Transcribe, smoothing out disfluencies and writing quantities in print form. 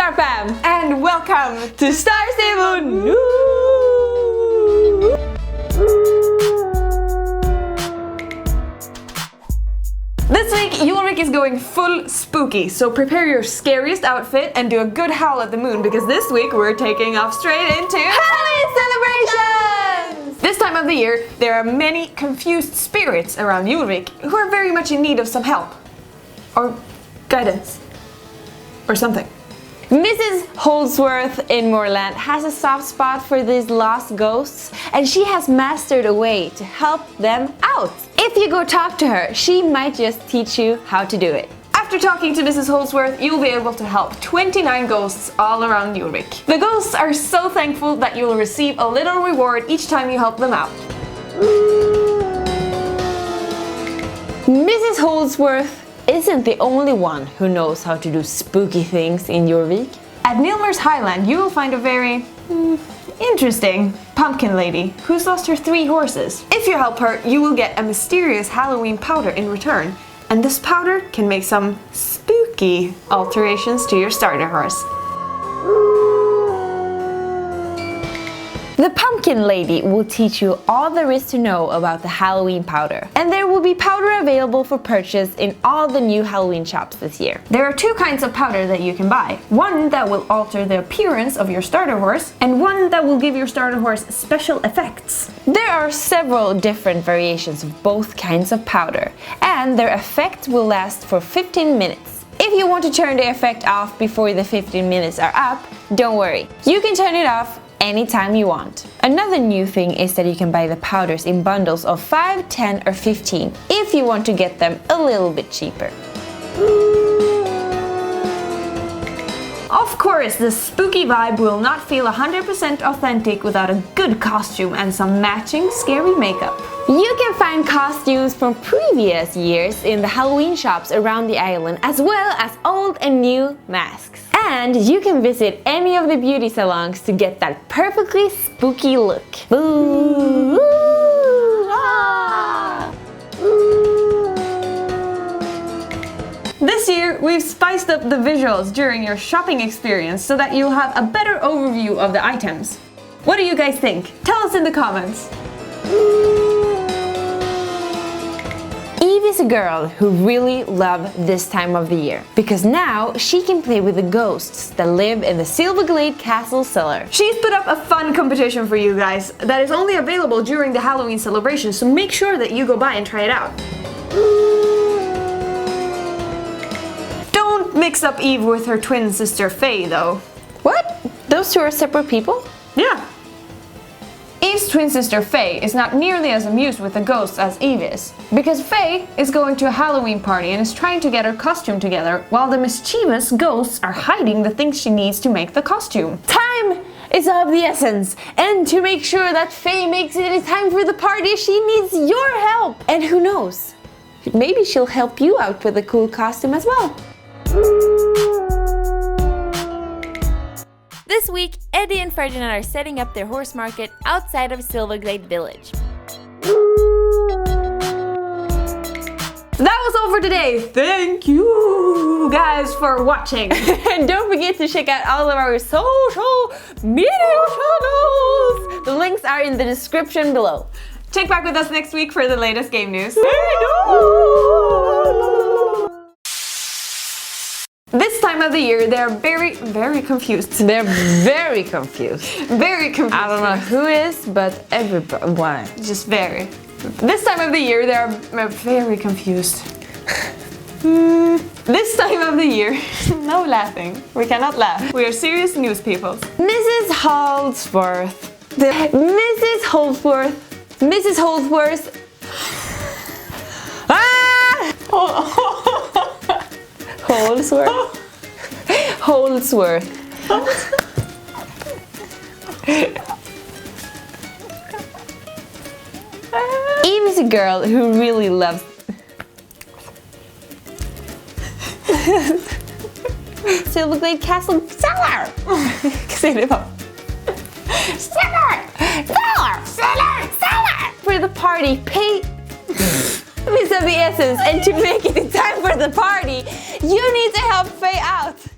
Star Fam! And welcome to Star Stable News! This week, Ulrich is going full spooky, so prepare your scariest outfit and do a good howl at the moon, because this week we're taking off straight into Halloween celebrations! This time of the year, there are many confused spirits around Ulrich who are very much in need of some help. Or guidance. Or something. Mrs. Holdsworth in Moorland has a soft spot for these lost ghosts, and she has mastered a way to help them out. If you go talk to her, she might just teach you how to do it. After talking to Mrs. Holdsworth, you'll be able to help 29 ghosts all around Ulrich. The ghosts are so thankful that you'll receive a little reward each time you help them out. Mrs. Holdsworth isn't the only one who knows how to do spooky things in Ulrich. At Nilmer's Highland, you will find a very interesting pumpkin lady who's lost her 3 horses. If you help her, you will get a mysterious Halloween powder in return, and this powder can make some spooky alterations to your starter horse. The pumpkin lady will teach you all there is to know about the Halloween powder, and there will be powder available for purchase in all the new Halloween shops this year. There are 2 kinds of powder that you can buy. One that will alter the appearance of your starter horse, and one that will give your starter horse special effects. There are several different variations of both kinds of powder, and their effect will last for 15 minutes. If you want to turn the effect off before the 15 minutes are up, don't worry. You can turn it off anytime you want. Another new thing is that you can buy the powders in bundles of 5, 10 or 15 if you want to get them a little bit cheaper. Of course, the spooky vibe will not feel 100% authentic without a good costume and some matching scary makeup. You can find costumes from previous years in the Halloween shops around the island, as well as old and new masks. And you can visit any of the beauty salons to get that perfectly spooky look. Ooh, ooh, ah. This year, we've spiced up the visuals during your shopping experience so that you'll have a better overview of the items. What do you guys think? Tell us in the comments. Eve is a girl who really loves this time of the year, because now she can play with the ghosts that live in the Silverglade Castle cellar. She's put up a fun competition for you guys that is only available during the Halloween celebration, so make sure that you go by and try it out. Don't mix up Eve with her twin sister Faye, though. What? Those 2 are separate people? Yeah. Eve's twin sister Faye is not nearly as amused with the ghosts as Eve is, because Faye is going to a Halloween party and is trying to get her costume together, while the mischievous ghosts are hiding the things she needs to make the costume. Time is of the essence, and to make sure that Faye makes it in time for the party, she needs your help. And who knows, maybe she'll help you out with a cool costume as well. This week, Eddie and Ferdinand are setting up their horse market outside of Silverglade Village. That was all for today. Thank you guys for watching. And don't forget to check out all of our social media channels. The links are in the description below. Check back with us next week for the latest game news. This time of the year, they're very confused. They're very confused. Very confused. I don't know who is, but everyone. Just very. This time of the year, they're very confused. This time of the year, no laughing. We cannot laugh. We are serious news people. Mrs. Holdsworth. Mrs. Holdsworth. Mrs. Holdsworth. Ah! Holdsworth. Holdsworth. Eve is a girl who really loves Silverglade Castle cellar. Say det bara. Cellar! Cellar! Cellar! Cellar! For the party, pay is of the essence, and to make it in time for the party, you need to help Faye out.